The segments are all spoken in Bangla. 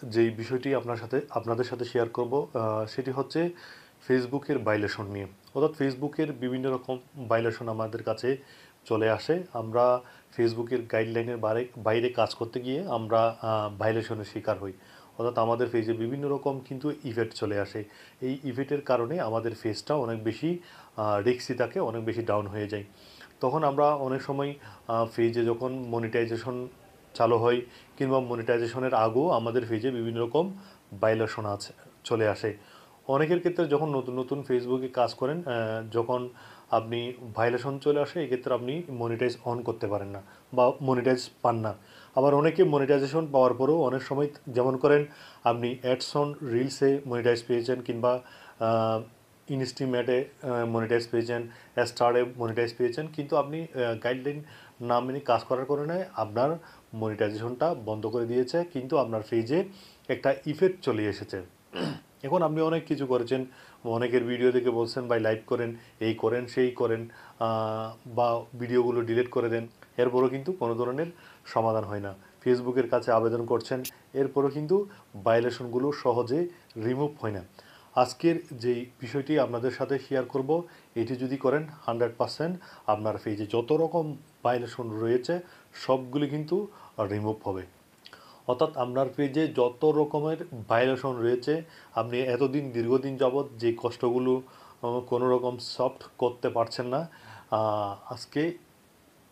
যেই বিষয়টি আপনাদের সাথে শেয়ার করব সেটি হচ্ছে ফেসবুকের ভায়োলেশন নিয়ে। অর্থাৎ ফেসবুকের বিভিন্ন রকম ভায়োলেশন আমাদের কাছে চলে আসে। আমরা ফেসবুকের গাইডলাইনের বাইরে কাজ করতে গিয়ে আমরা ভায়োলেশনের শিকার হই। অর্থাৎ আমাদের পেজে বিভিন্ন রকম কিন্তু ইফেক্ট চলে আসে। এই ইফেক্টের কারণে আমাদের পেজটা অনেক বেশি রিস্কি থাকে, অনেক বেশি ডাউন হয়ে যায়। তখন আমরা অনেক সময় পেজে যখন মনিটাইজেশন চালু হয় কিংবা মনিটাইজেশনের আগেও আমাদের পেজে বিভিন্ন রকম ভায়োলেশন চলে আসে। অনেকের ক্ষেত্রে যখন নতুন নতুন ফেসবুকে কাজ করেন, যখন আপনি ভায়োলেশন চলে আসে এক্ষেত্রে আপনি মনিটাইজ অন করতে পারেন না বা মনিটাইজ পান না। আবার অনেকে মনিটাইজেশন পাওয়ার পরেও অনেক সময় যেমন করেন আপনি অ্যাডস অন রিলসে মনিটাইজ পেয়েছেন কিংবা ইনস্টিমেটে মনিটাইজ পেয়েছেন, স্টারে মনিটাইজ পেয়েছেন, কিন্তু আপনি গাইডলাইন না মেনে কাজ করার কারণে আপনার মনিটাইজেশনটা বন্ধ করে দিয়েছে, কিন্তু আপনার পেজে একটা ইফেক্ট চলে এসেছে। এখন আপনি অনেক কিছু করেছেন, অনেকের ভিডিও দেখে বলছেন ভাই লাইভ করেন, এই করেন সেই করেন, বা ভিডিওগুলো ডিলিট করে দেন, এরপরও কিন্তু কোনো ধরনের সমাধান হয় না। ফেসবুকের কাছে আবেদন করছেন, এরপরও কিন্তু ভায়োলেশনগুলো সহজে রিমুভ হয় না। আজকের যেই বিষয়টি আপনাদের সাথে শেয়ার করব, এটি যদি করেন 100% আপনার পেজে যত রকম ভায়োলেশন রয়েছে সবগুলি কিন্তু রিমুভ হবে। অর্থাৎ আপনার পেজে যত রকমের ভায়োলেশন রয়েছে, আপনি এতদিন দীর্ঘদিন যাবৎ যে কষ্টগুলো কোনো রকম সফট করতে পারছেন না, আজকে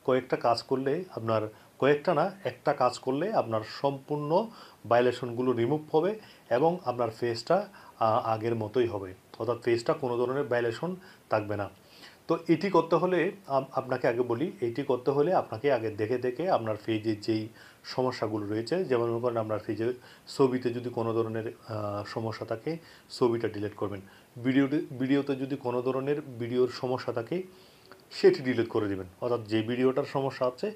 কয়েকটা কাজ করলে আপনার, কয়েকটা না একটা কাজ করলে আপনার সম্পূর্ণ ভায়োলেশনগুলো রিমুভ হবে এবং আপনার ফেসটা আগের মতোই হবে। অর্থাৎ ফেসটা কোনো ধরনের ভায়োলেশন থাকবে না। তো এটি করতে হলে আপনাকে আগে বলি, এইটি করতে হলে আপনাকে আগে দেখে দেখে আপনার পেজের যেই সমস্যাগুলো রয়েছে, যেমন মনে করেন আপনার পেজের ছবিতে যদি কোনো ধরনের সমস্যা থাকে ছবিটা ডিলিট করবেন। ভিডিওতে যদি কোনো ধরনের ভিডিওর সমস্যা থাকে সেটি ডিলিট করে দেবেন। অর্থাৎ যে ভিডিওটার সমস্যা আছে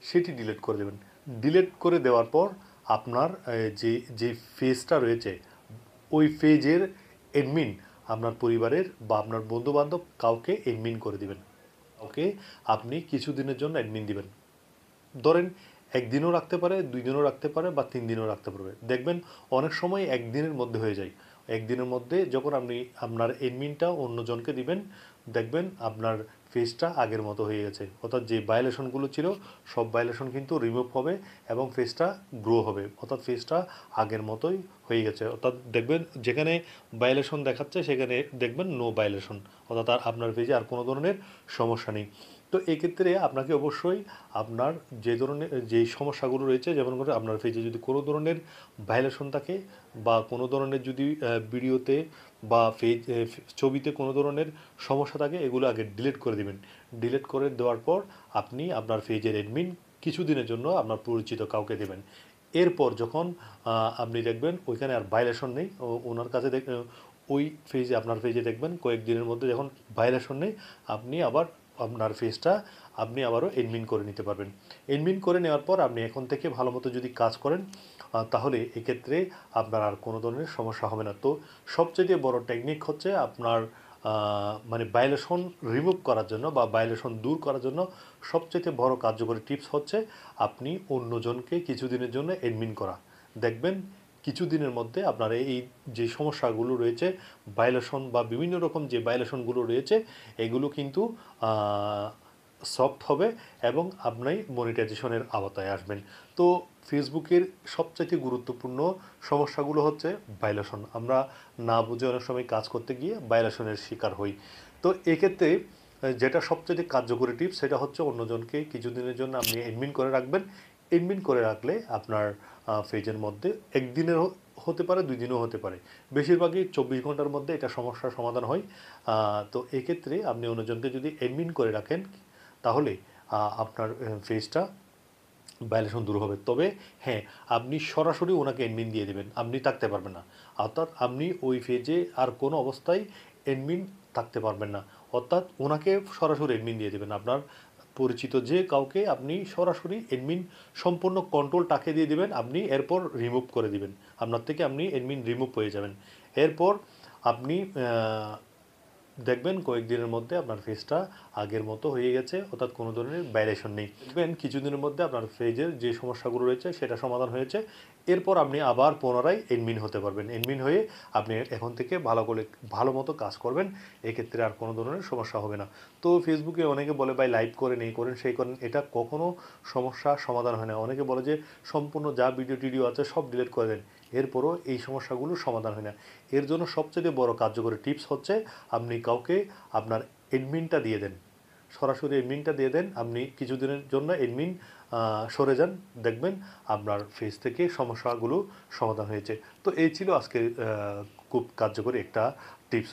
সেটি ডিলিট করে দেবেন। ডিলিট করে দেওয়ার পর আপনার যে পেজটা রয়েছে ওই পেজের অ্যাডমিন আপনার পরিবারের বা আপনার বন্ধুবান্ধব কাউকে অ্যাডমিন করে দিবেন। কাউকে আপনি কিছুদিনের জন্য অ্যাডমিন দিবেন। ধরেন একদিনও রাখতে পারে, 2 দিনও রাখতে পারে বা 3 দিনও রাখতে পারবে। দেখবেন অনেক সময় একদিনের মধ্যে হয়ে যায়। একদিনের মধ্যে যখন আপনি আপনার অ্যাডমিনটা অন্যজনকে দিবেন, দেখবেন আপনার পেজটা আগের মতো হয়ে গেছে। অর্থাৎ যে ভায়োলেশনগুলো ছিল সব ভায়োলেশন কিন্তু রিমুভ হবে এবং পেজটা গ্রো হবে। অর্থাৎ পেজটা আগের মতোই হয়ে গেছে। অর্থাৎ দেখবেন যেখানে ভায়োলেশন দেখাচ্ছে সেখানে দেখবেন নো ভায়োলেশন। অর্থাৎ আপনার পেজে আর কোনো ধরনের সমস্যা নেই। তো এক্ষেত্রে আপনাকে অবশ্যই আপনার যে ধরনের যেই সমস্যাগুলো রয়েছে, যেমন করে আপনার পেজে যদি কোনো ধরনের ভায়োলেশন থাকে বা কোনো ধরনের যদি ভিডিওতে বা ছবিতে কোনো ধরনের সমস্যা থাকে, এগুলো আগে ডিলিট করে দেবেন। ডিলিট করে দেওয়ার পর আপনি আপনার পেজের অ্যাডমিন কিছুদিনের জন্য আপনার পরিচিত কাউকে দেবেন। এরপর যখন আপনি দেখবেন ওইখানে আর ভায়োলেশন নেই, ওনার কাছে ওই পেজে আপনার পেজে দেখবেন কয়েকদিনের মধ্যে যখন ভায়োলেশন নেই, আপনি আবার আপনার পেজটা আপনি আবারও এডমিন করে নিতে পারবেন। এডমিন করে নেওয়ার পর আপনি এখন থেকে ভালো মতো যদি কাজ করেন, তাহলে এক্ষেত্রে আপনার আর কোনো ধরনের সমস্যা হবে না। তো সবচেয়ে বড় টেকনিক হচ্ছে আপনার মানে ভায়োলেশন রিমুভ করার জন্য বা ভায়োলেশন দূর করার জন্য সবচেয়ে বড় কার্যকরী টিপস হচ্ছে আপনি অন্যজনকে কিছুদিনের জন্য এডমিন করা। দেখবেন কিছুদিনের মধ্যে আপনার এই যে সমস্যাগুলো রয়েছে, ভায়োলেশন বা বিভিন্ন রকম যে ভায়োলেশনগুলো রয়েছে, এগুলো কিন্তু সফট হবে এবং আপনি মনিটাইজেশনের আওতায় আসবেন। তো ফেসবুকের সবচাইতে গুরুত্বপূর্ণ সমস্যাগুলো হচ্ছে ভায়োলেশন। আমরা না বুঝে অনেক সময় কাজ করতে গিয়ে ভায়োলেশনের শিকার হই। তো এক্ষেত্রে যেটা সবচেয়ে কার্যকরী টিপস সেটা হচ্ছে অন্যজনকে কিছুদিনের জন্য আপনি এডমিন করে রাখবেন। এডমিন করে রাখলে আপনার পেজের মধ্যে একদিনের হতে পারে, 2 দিনও হতে পারে, বেশিরভাগই 24 ঘন্টার মধ্যে এটা সমস্যার সমাধান হয়। তো এক্ষেত্রে আপনি অন্যজনকে যদি এডমিন করে রাখেন তাহলে আপনার পেজটা ভায়োলেশন দূর হবে। তবে হ্যাঁ, আপনি সরাসরি ওনাকে অ্যাডমিন দিয়ে দেবেন, আপনি থাকতে পারবেন না। অর্থাৎ আপনি ওই পেজে আর কোনো অবস্থায় অ্যাডমিন থাকতে পারবেন না। অর্থাৎ ওনাকে সরাসরি অ্যাডমিন দিয়ে দেবেন। আপনার পরিচিত যে কাউকে আপনি সরাসরি অ্যাডমিন সম্পূর্ণ কন্ট্রোল তাকে দিয়ে দেবেন, আপনি এরপর রিমুভ করে দিবেন। আপনার থেকে আপনি অ্যাডমিন রিমুভ হয়ে যাবেন। এরপর আপনি দেখবেন কয়েকদিনের মধ্যে আপনার পেজটা আগের মতো হয়ে গেছে, অর্থাৎ কোনো ধরনের ভায়োলেশন নেই। দেখবেন কিছুদিনের মধ্যে আপনার পেজের যে সমস্যাগুলো রয়েছে সেটা সমাধান হয়েছে। এরপর আপনি আবার পুনরায় এডমিন হতে পারবেন। এডমিন হয়ে আপনি এখন থেকে ভালো মতো কাজ করবেন। এক্ষেত্রে আর কোনো ধরনের সমস্যা হবে না। তো ফেসবুকে অনেকে বলে ভাই লাইভ করেন, এই করেন, সেই করেন। এটা কখনো সমস্যার সমাধান হয় না। অনেকে বলে যে সম্পূর্ণ যা ভিডিও টিডিও আছে সব ডিলিট করে দেন। এরপরও এই সমস্যাগুলো সমাধান হয় না। এর জন্য সবচেয়ে বড় কার্যকরী টিপস হচ্ছে আপনি কাউকে আপনার এডমিনটা দিয়ে দেন। সরাসরি এডমিনটা দিয়ে দেন। আপনি কিছুদিনের জন্য এডমিন সরে যান, দেখবেন আপনার ফেস থেকে সমস্যাগুলো সমাধান হয়েছে। তো এই ছিল আজকের খুব কার্যকরী একটা টিপস।